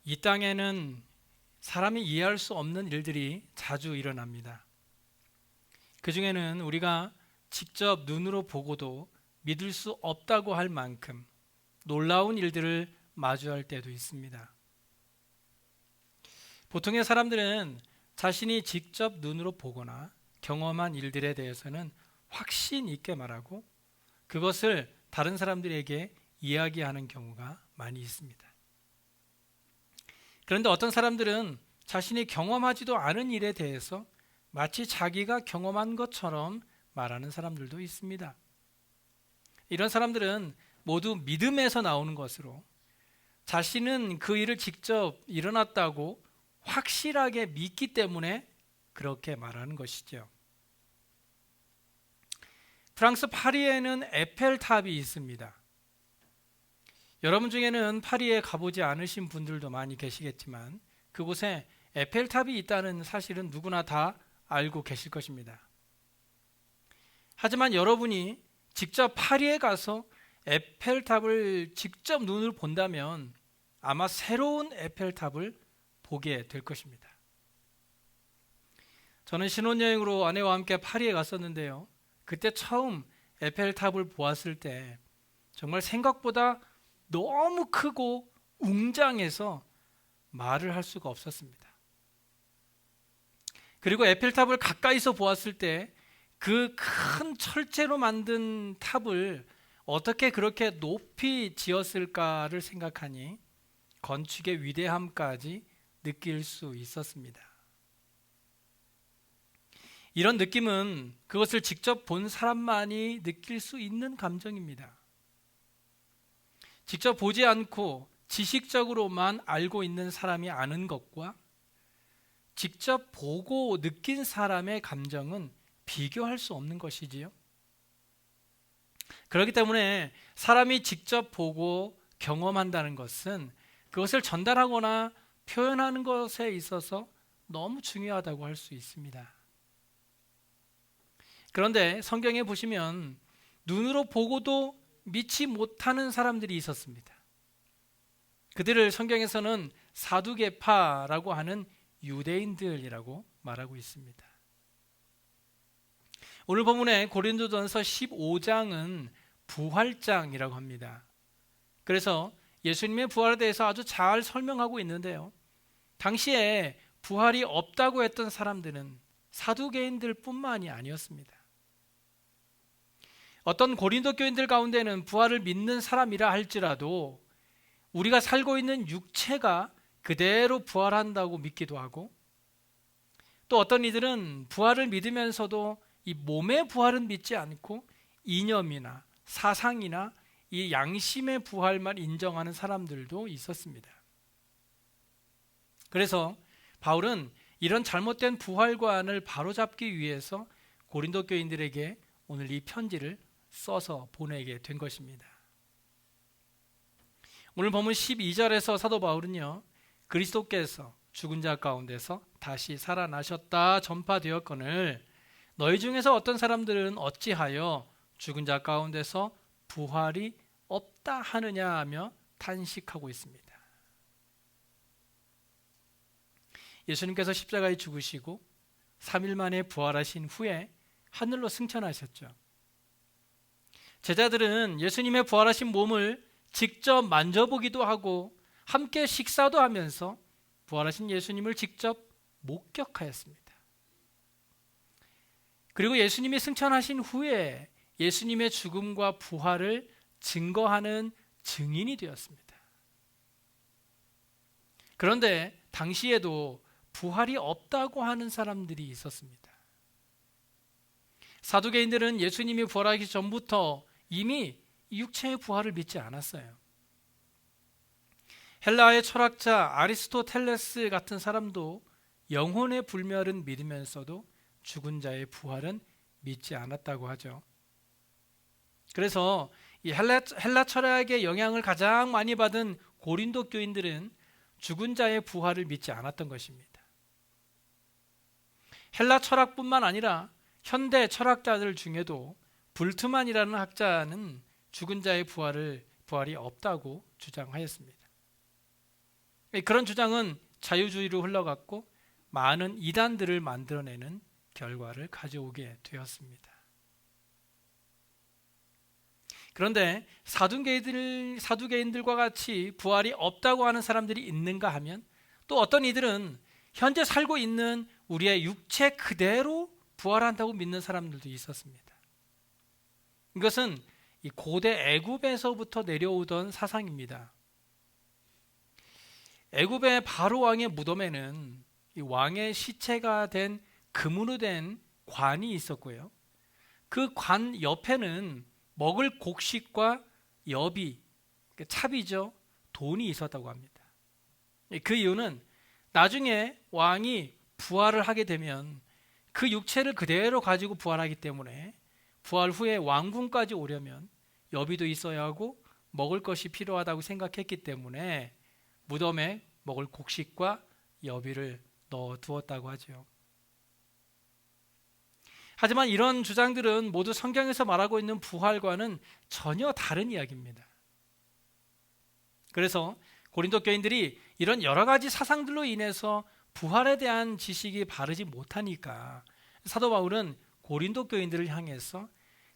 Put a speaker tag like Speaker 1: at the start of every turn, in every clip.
Speaker 1: 이 땅에는 사람이 이해할 수 없는 일들이 자주 일어납니다. 그 중에는 우리가 직접 눈으로 보고도 믿을 수 없다고 할 만큼 놀라운 일들을 마주할 때도 있습니다. 보통의 사람들은 자신이 직접 눈으로 보거나 경험한 일들에 대해서는 확신 있게 말하고 그것을 다른 사람들에게 이야기하는 경우가 많이 있습니다. 그런데 어떤 사람들은 자신이 경험하지도 않은 일에 대해서 마치 자기가 경험한 것처럼 말하는 사람들도 있습니다. 이런 사람들은 모두 믿음에서 나오는 것으로 자신은 그 일을 직접 일어났다고 확실하게 믿기 때문에 그렇게 말하는 것이죠. 프랑스 파리에는 에펠탑이 있습니다. 여러분 중에는 파리에 가보지 않으신 분들도 많이 계시겠지만 그곳에 에펠탑이 있다는 사실은 누구나 다 알고 계실 것입니다. 하지만 여러분이 직접 파리에 가서 에펠탑을 직접 눈으로 본다면 아마 새로운 에펠탑을 보게 될 것입니다. 저는 신혼여행으로 아내와 함께 파리에 갔었는데요. 그때 처음 에펠탑을 보았을 때 정말 생각보다 너무 크고 웅장해서 말을 할 수가 없었습니다. 그리고 에펠탑을 가까이서 보았을 때 그 큰 철제로 만든 탑을 어떻게 그렇게 높이 지었을까를 생각하니 건축의 위대함까지 느낄 수 있었습니다. 이런 느낌은 그것을 직접 본 사람만이 느낄 수 있는 감정입니다. 직접 보지 않고 지식적으로만 알고 있는 사람이 아는 것과 직접 보고 느낀 사람의 감정은 비교할 수 없는 것이지요. 그렇기 때문에 사람이 직접 보고 경험한다는 것은 그것을 전달하거나 표현하는 것에 있어서 너무 중요하다고 할 수 있습니다. 그런데 성경에 보시면 눈으로 보고도 믿지 못하는 사람들이 있었습니다. 그들을 성경에서는 사두개파라고 하는 유대인들이라고 말하고 있습니다. 오늘 본문의 고린도전서 15장은 부활장이라고 합니다. 그래서 예수님의 부활에 대해서 아주 잘 설명하고 있는데요. 당시에 부활이 없다고 했던 사람들은 사두개인들 뿐만이 아니었습니다. 어떤 고린도 교인들 가운데는 부활을 믿는 사람이라 할지라도 우리가 살고 있는 육체가 그대로 부활한다고 믿기도 하고 또 어떤 이들은 부활을 믿으면서도 이 몸의 부활은 믿지 않고 이념이나 사상이나 이 양심의 부활만 인정하는 사람들도 있었습니다. 그래서 바울은 이런 잘못된 부활관을 바로잡기 위해서 고린도 교인들에게 오늘 이 편지를 써서 보내게 된 것입니다. 오늘 본문 12절에서 사도 바울은요, 그리스도께서 죽은 자 가운데서 다시 살아나셨다 전파되었거늘 너희 중에서 어떤 사람들은 어찌하여 죽은 자 가운데서 부활이 없다 하느냐 하며 탄식하고 있습니다. 예수님께서 십자가에 죽으시고 3일 만에 부활하신 후에 하늘로 승천하셨죠. 제자들은 예수님의 부활하신 몸을 직접 만져보기도 하고 함께 식사도 하면서 부활하신 예수님을 직접 목격하였습니다. 그리고 예수님이 승천하신 후에 예수님의 죽음과 부활을 증거하는 증인이 되었습니다. 그런데 당시에도 부활이 없다고 하는 사람들이 있었습니다. 사두개인들은 예수님이 부활하기 전부터 이미 육체의 부활을 믿지 않았어요. 헬라의 철학자 아리스토텔레스 같은 사람도 영혼의 불멸은 믿으면서도 죽은 자의 부활은 믿지 않았다고 하죠. 그래서 이 헬라 철학의 영향을 가장 많이 받은 고린도 교인들은 죽은 자의 부활을 믿지 않았던 것입니다. 헬라 철학뿐만 아니라 현대 철학자들 중에도 불트만이라는 학자는 죽은 자의 부활이 없다고 주장하였습니다. 그런 주장은 자유주의로 흘러갔고 많은 이단들을 만들어내는 결과를 가져오게 되었습니다. 그런데 사두개인들과 같이 부활이 없다고 하는 사람들이 있는가 하면 또 어떤 이들은 현재 살고 있는 우리의 육체 그대로 부활한다고 믿는 사람들도 있었습니다. 이것은 이 고대 애굽에서부터 내려오던 사상입니다. 애굽의 바로 왕의 무덤에는 이 왕의 시체가 된 금으로 된 관이 있었고요. 그 관 옆에는 먹을 곡식과 여비, 차비죠. 돈이 있었다고 합니다. 그 이유는 나중에 왕이 부활을 하게 되면 그 육체를 그대로 가지고 부활하기 때문에 부활 후에 왕궁까지 오려면 여비도 있어야 하고 먹을 것이 필요하다고 생각했기 때문에 무덤에 먹을 곡식과 여비를 넣어두었다고 하죠. 하지만 이런 주장들은 모두 성경에서 말하고 있는 부활과는 전혀 다른 이야기입니다. 그래서 고린도 교인들이 이런 여러 가지 사상들로 인해서 부활에 대한 지식이 바르지 못하니까 사도 바울은 고린도 교인들을 향해서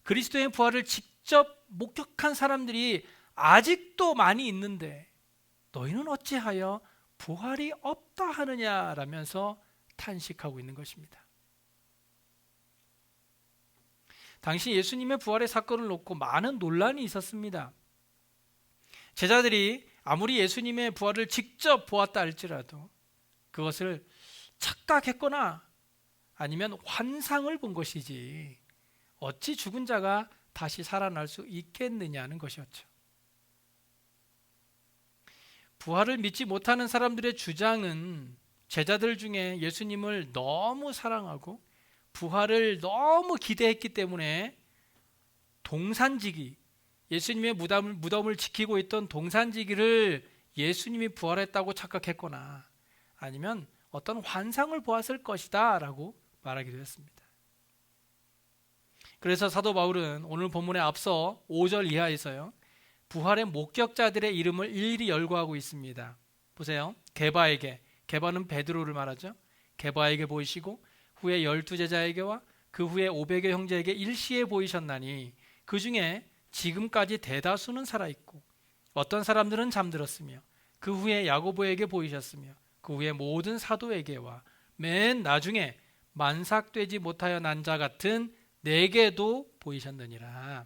Speaker 1: 그리스도의 부활을 직접 목격한 사람들이 아직도 많이 있는데 너희는 어찌하여 부활이 없다 하느냐라면서 탄식하고 있는 것입니다. 당시 예수님의 부활의 사건을 놓고 많은 논란이 있었습니다. 제자들이 아무리 예수님의 부활을 직접 보았다 할지라도 그것을 착각했거나 아니면 환상을 본 것이지 어찌 죽은 자가 다시 살아날 수 있겠느냐는 것이었죠. 부활을 믿지 못하는 사람들의 주장은 제자들 중에 예수님을 너무 사랑하고 부활을 너무 기대했기 때문에 동산지기, 예수님의 무덤을 지키고 있던 동산지기를 예수님이 부활했다고 착각했거나 아니면 어떤 환상을 보았을 것이다 라고 말하기도 했습니다. 그래서 사도 바울은 오늘 본문에 앞서 5절 이하에서요, 부활의 목격자들의 이름을 일일이 열거하고 있습니다. 보세요. 게바는 베드로를 말하죠. 게바에게 보이시고 후에 12제자에게와 그 후에 500여 형제에게 일시에 보이셨나니 그 중에 지금까지 대다수는 살아있고 어떤 사람들은 잠들었으며 그 후에 야고보에게 보이셨으며 그 후에 모든 사도에게와 맨 나중에 만삭되지 못하여 난 자 같은 내게도 보이셨느니라.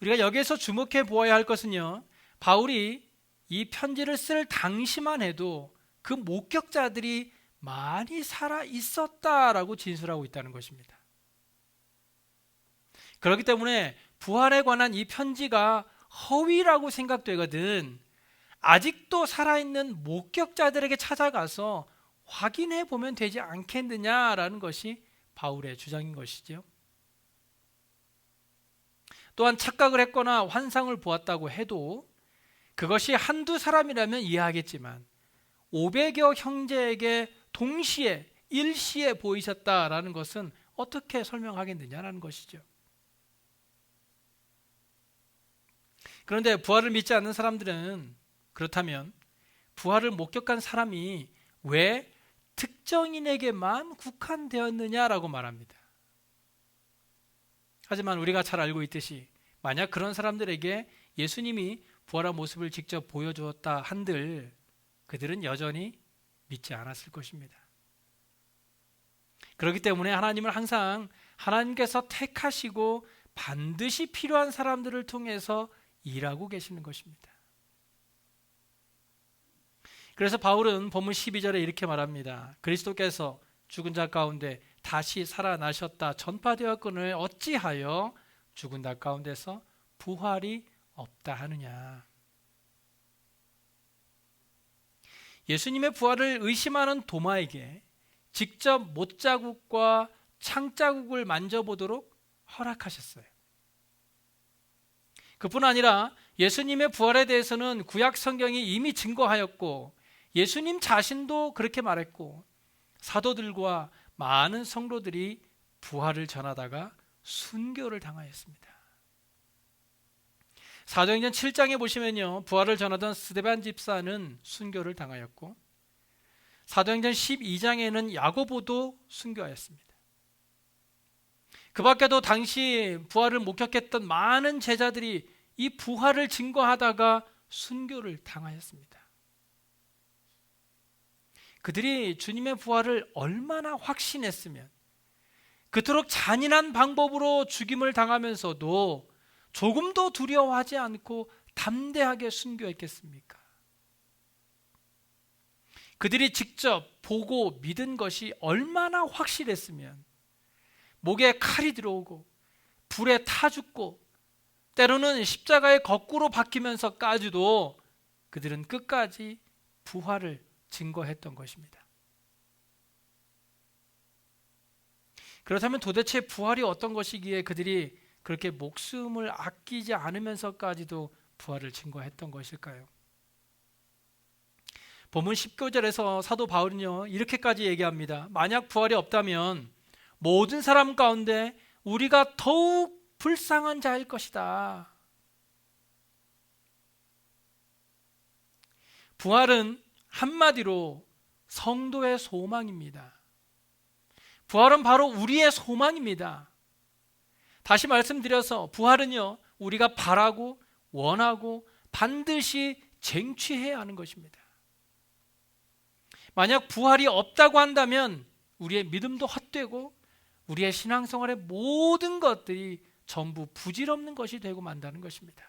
Speaker 1: 우리가 여기에서 주목해 보아야 할 것은요, 바울이 이 편지를 쓸 당시만 해도 그 목격자들이 많이 살아 있었다라고 진술하고 있다는 것입니다. 그렇기 때문에 부활에 관한 이 편지가 허위라고 생각되거든 아직도 살아있는 목격자들에게 찾아가서 확인해 보면 되지 않겠느냐라는 것이 바울의 주장인 것이죠. 또한 착각을 했거나 환상을 보았다고 해도 그것이 한두 사람이라면 이해하겠지만 500여 형제에게 동시에 일시에 보이셨다라는 것은 어떻게 설명하겠느냐라는 것이죠. 그런데 부활을 믿지 않는 사람들은 그렇다면 부활을 목격한 사람이 왜 특정인에게만 국한되었느냐라고 말합니다. 하지만 우리가 잘 알고 있듯이 만약 그런 사람들에게 예수님이 부활한 모습을 직접 보여주었다 한들 그들은 여전히 믿지 않았을 것입니다. 그렇기 때문에 하나님은 항상 하나님께서 택하시고 반드시 필요한 사람들을 통해서 일하고 계시는 것입니다. 그래서 바울은 본문 12절에 이렇게 말합니다. 그리스도께서 죽은 자 가운데 다시 살아나셨다 전파되었거늘 어찌하여 죽은 자 가운데서 부활이 없다 하느냐. 예수님의 부활을 의심하는 도마에게 직접 못자국과 창자국을 만져보도록 허락하셨어요. 그뿐 아니라 예수님의 부활에 대해서는 구약 성경이 이미 증거하였고 예수님 자신도 그렇게 말했고 사도들과 많은 성도들이 부활을 전하다가 순교를 당하였습니다. 사도행전 7장에 보시면요, 부활을 전하던 스데반 집사는 순교를 당하였고, 사도행전 12장에는 야고보도 순교하였습니다. 그 밖에도 당시 부활을 목격했던 많은 제자들이 이 부활을 증거하다가 순교를 당하였습니다. 그들이 주님의 부활을 얼마나 확신했으면 그토록 잔인한 방법으로 죽임을 당하면서도 조금도 두려워하지 않고 담대하게 순교했겠습니까? 그들이 직접 보고 믿은 것이 얼마나 확실했으면 목에 칼이 들어오고 불에 타 죽고 때로는 십자가에 거꾸로 박히면서까지도 그들은 끝까지 부활을 증거했던 것입니다. 그렇다면 도대체 부활이 어떤 것이기에 그들이 그렇게 목숨을 아끼지 않으면서까지도 부활을 증거했던 것일까요? 본문 19절에서 사도 바울은요, 이렇게까지 얘기합니다. 만약 부활이 없다면 모든 사람 가운데 우리가 더욱 불쌍한 자일 것이다. 부활은 한마디로 성도의 소망입니다. 부활은 바로 우리의 소망입니다. 다시 말씀드려서 부활은요, 우리가 바라고 원하고 반드시 쟁취해야 하는 것입니다. 만약 부활이 없다고 한다면 우리의 믿음도 헛되고 우리의 신앙생활의 모든 것들이 전부 부질없는 것이 되고 만다는 것입니다.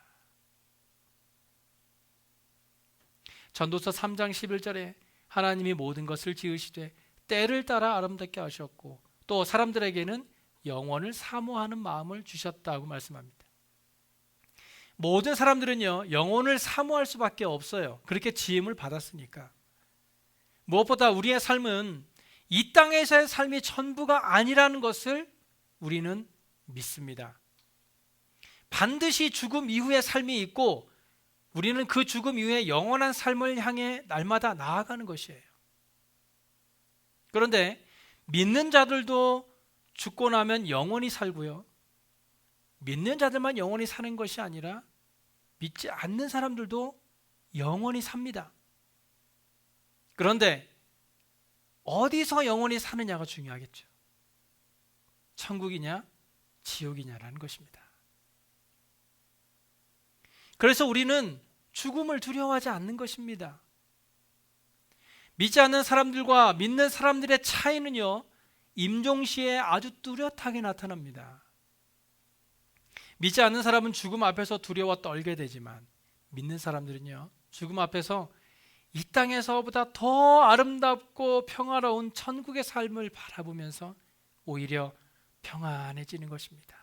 Speaker 1: 전도서 3장 11절에 하나님이 모든 것을 지으시되 때를 따라 아름답게 하셨고 또 사람들에게는 영원을 사모하는 마음을 주셨다고 말씀합니다. 모든 사람들은요, 영혼을 사모할 수밖에 없어요. 그렇게 지음을 받았으니까. 무엇보다 우리의 삶은 이 땅에서의 삶이 전부가 아니라는 것을 우리는 믿습니다. 반드시 죽음 이후의 삶이 있고 우리는 그 죽음 이후에 영원한 삶을 향해 날마다 나아가는 것이에요. 그런데 믿는 자들도 죽고 나면 영원히 살고요, 믿는 자들만 영원히 사는 것이 아니라 믿지 않는 사람들도 영원히 삽니다. 그런데 어디서 영원히 사느냐가 중요하겠죠. 천국이냐 지옥이냐라는 것입니다. 그래서 우리는 죽음을 두려워하지 않는 것입니다. 믿지 않는 사람들과 믿는 사람들의 차이는요, 임종시에 아주 뚜렷하게 나타납니다. 믿지 않는 사람은 죽음 앞에서 두려워 떨게 되지만 믿는 사람들은요, 죽음 앞에서 이 땅에서보다 더 아름답고 평화로운 천국의 삶을 바라보면서 오히려 평안해지는 것입니다.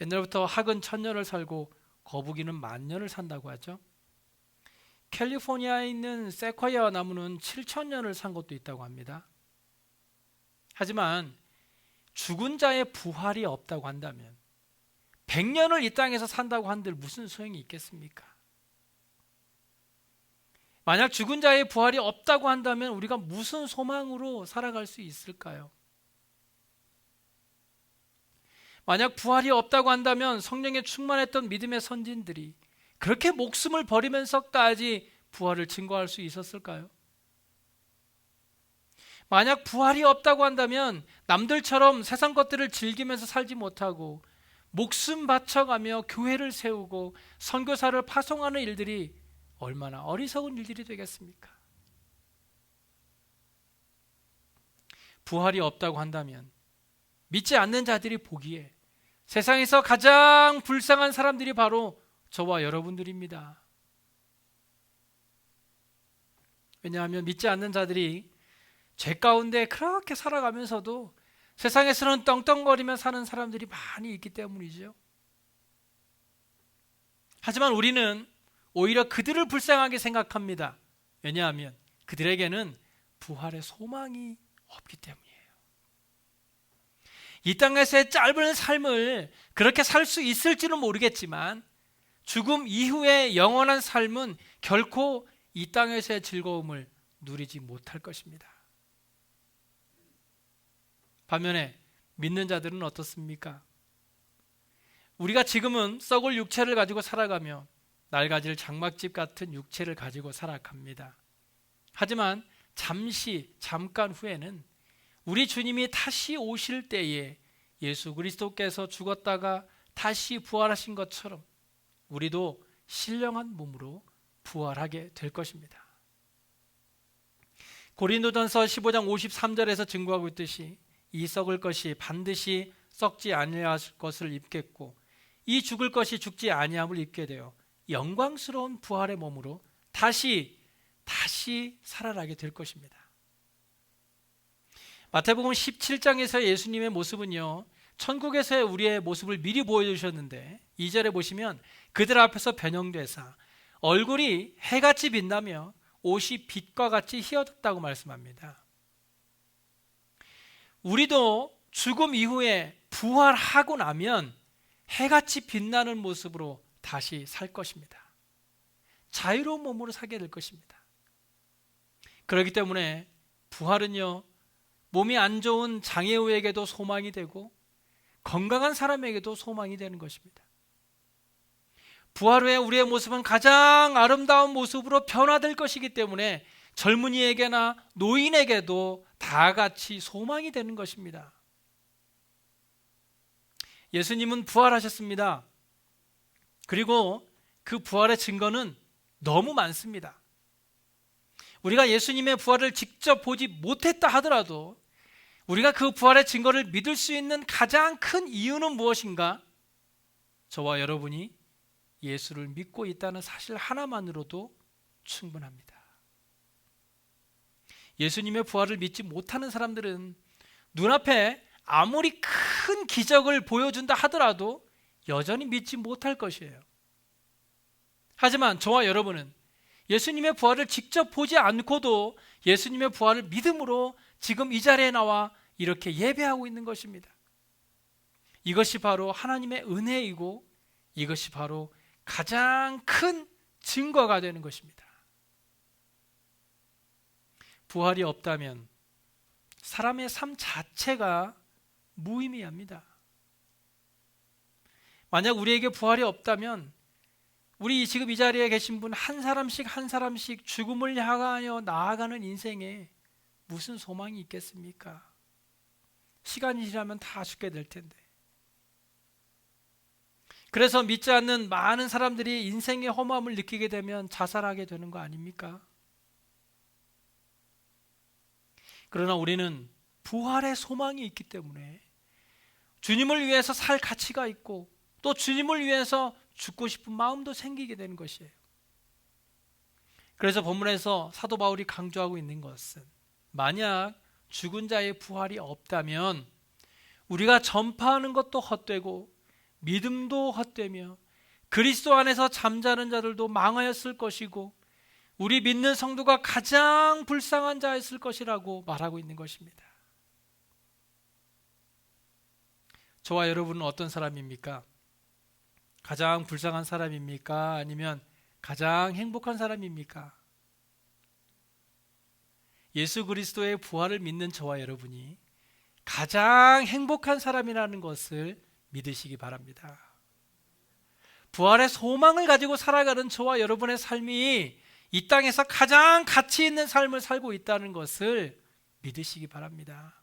Speaker 1: 옛날부터 학은 1000년을 살고 거북이는 10,000년을 산다고 하죠. 캘리포니아에 있는 세콰이아 나무는 7,000년을 산 것도 있다고 합니다. 하지만 죽은 자의 부활이 없다고 한다면 100년을 이 땅에서 산다고 한들 무슨 소용이 있겠습니까? 만약 죽은 자의 부활이 없다고 한다면 우리가 무슨 소망으로 살아갈 수 있을까요? 만약 부활이 없다고 한다면 성령에 충만했던 믿음의 선진들이 그렇게 목숨을 버리면서까지 부활을 증거할 수 있었을까요? 만약 부활이 없다고 한다면 남들처럼 세상 것들을 즐기면서 살지 못하고 목숨 바쳐가며 교회를 세우고 선교사를 파송하는 일들이 얼마나 어리석은 일들이 되겠습니까? 부활이 없다고 한다면 믿지 않는 자들이 보기에 세상에서 가장 불쌍한 사람들이 바로 저와 여러분들입니다. 왜냐하면 믿지 않는 자들이 죄 가운데 그렇게 살아가면서도 세상에서는 떵떵거리며 사는 사람들이 많이 있기 때문이죠. 하지만 우리는 오히려 그들을 불쌍하게 생각합니다. 왜냐하면 그들에게는 부활의 소망이 없기 때문이에요. 이 땅에서의 짧은 삶을 그렇게 살 수 있을지는 모르겠지만 죽음 이후의 영원한 삶은 결코 이 땅에서의 즐거움을 누리지 못할 것입니다. 반면에 믿는 자들은 어떻습니까? 우리가 지금은 썩을 육체를 가지고 살아가며 낡아질 장막집 같은 육체를 가지고 살아갑니다. 하지만 잠깐 후에는 우리 주님이 다시 오실 때에 예수 그리스도께서 죽었다가 다시 부활하신 것처럼 우리도 신령한 몸으로 부활하게 될 것입니다. 고린도전서 15장 53절에서 증거하고 있듯이 이 썩을 것이 반드시 썩지 아니할 것을 입겠고 이 죽을 것이 죽지 아니함을 입게 되어 영광스러운 부활의 몸으로 다시 살아나게 될 것입니다. 마태복음 17장에서 예수님의 모습은요, 천국에서의 우리의 모습을 미리 보여주셨는데 2절에 보시면 그들 앞에서 변형되사 얼굴이 해같이 빛나며 옷이 빛과 같이 희어졌다고 말씀합니다. 우리도 죽음 이후에 부활하고 나면 해같이 빛나는 모습으로 다시 살 것입니다. 자유로운 몸으로 살게 될 것입니다. 그렇기 때문에 부활은요, 몸이 안 좋은 장애우에게도 소망이 되고 건강한 사람에게도 소망이 되는 것입니다. 부활 후에 우리의 모습은 가장 아름다운 모습으로 변화될 것이기 때문에 젊은이에게나 노인에게도 다 같이 소망이 되는 것입니다. 예수님은 부활하셨습니다. 그리고 그 부활의 증거는 너무 많습니다. 우리가 예수님의 부활을 직접 보지 못했다 하더라도 우리가 그 부활의 증거를 믿을 수 있는 가장 큰 이유는 무엇인가? 저와 여러분이 예수를 믿고 있다는 사실 하나만으로도 충분합니다. 예수님의 부활을 믿지 못하는 사람들은 눈앞에 아무리 큰 기적을 보여준다 하더라도 여전히 믿지 못할 것이에요. 하지만 저와 여러분은 예수님의 부활을 직접 보지 않고도 예수님의 부활을 믿음으로 지금 이 자리에 나와 이렇게 예배하고 있는 것입니다. 이것이 바로 하나님의 은혜이고 이것이 바로 가장 큰 증거가 되는 것입니다. 부활이 없다면 사람의 삶 자체가 무의미합니다. 만약 우리에게 부활이 없다면 우리 지금 이 자리에 계신 분 한 사람씩 죽음을 향하여 나아가는 인생에 무슨 소망이 있겠습니까? 시간이 지나면 다 죽게 될 텐데. 그래서 믿지 않는 많은 사람들이 인생의 허무함을 느끼게 되면 자살하게 되는 거 아닙니까? 그러나 우리는 부활의 소망이 있기 때문에 주님을 위해서 살 가치가 있고 또 주님을 위해서 죽고 싶은 마음도 생기게 되는 것이에요. 그래서 본문에서 사도 바울이 강조하고 있는 것은 만약 죽은 자의 부활이 없다면 우리가 전파하는 것도 헛되고 믿음도 헛되며 그리스도 안에서 잠자는 자들도 망하였을 것이고 우리 믿는 성도가 가장 불쌍한 자였을 것이라고 말하고 있는 것입니다. 저와 여러분은 어떤 사람입니까? 가장 불쌍한 사람입니까? 아니면 가장 행복한 사람입니까? 예수 그리스도의 부활을 믿는 저와 여러분이 가장 행복한 사람이라는 것을 믿으시기 바랍니다. 부활의 소망을 가지고 살아가는 저와 여러분의 삶이 이 땅에서 가장 가치 있는 삶을 살고 있다는 것을 믿으시기 바랍니다.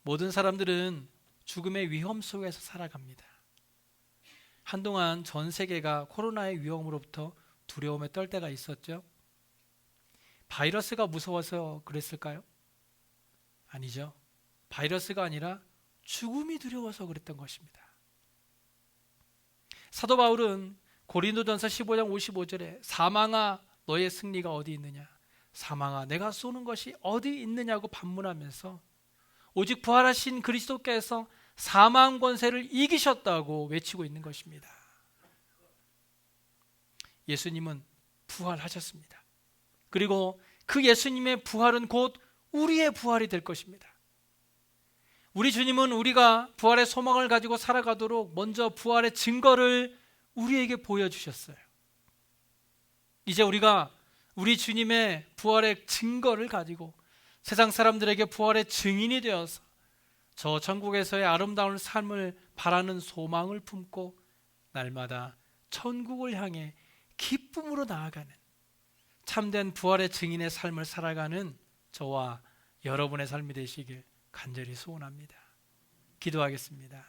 Speaker 1: 모든 사람들은 죽음의 위험 속에서 살아갑니다. 한동안 전 세계가 코로나의 위험으로부터 두려움에 떨 때가 있었죠. 바이러스가 무서워서 그랬을까요? 아니죠. 바이러스가 아니라 죽음이 두려워서 그랬던 것입니다. 사도 바울은 고린도전서 15장 55절에 사망아 너의 승리가 어디 있느냐, 사망아 내가 쏘는 것이 어디 있느냐고 반문하면서 오직 부활하신 그리스도께서 사망 권세를 이기셨다고 외치고 있는 것입니다. 예수님은 부활하셨습니다. 그리고 그 예수님의 부활은 곧 우리의 부활이 될 것입니다. 우리 주님은 우리가 부활의 소망을 가지고 살아가도록 먼저 부활의 증거를 우리에게 보여주셨어요. 이제 우리가 우리 주님의 부활의 증거를 가지고 세상 사람들에게 부활의 증인이 되어서 저 천국에서의 아름다운 삶을 바라는 소망을 품고 날마다 천국을 향해 기쁨으로 나아가는 참된 부활의 증인의 삶을 살아가는 저와 여러분의 삶이 되시길 간절히 소원합니다. 기도하겠습니다.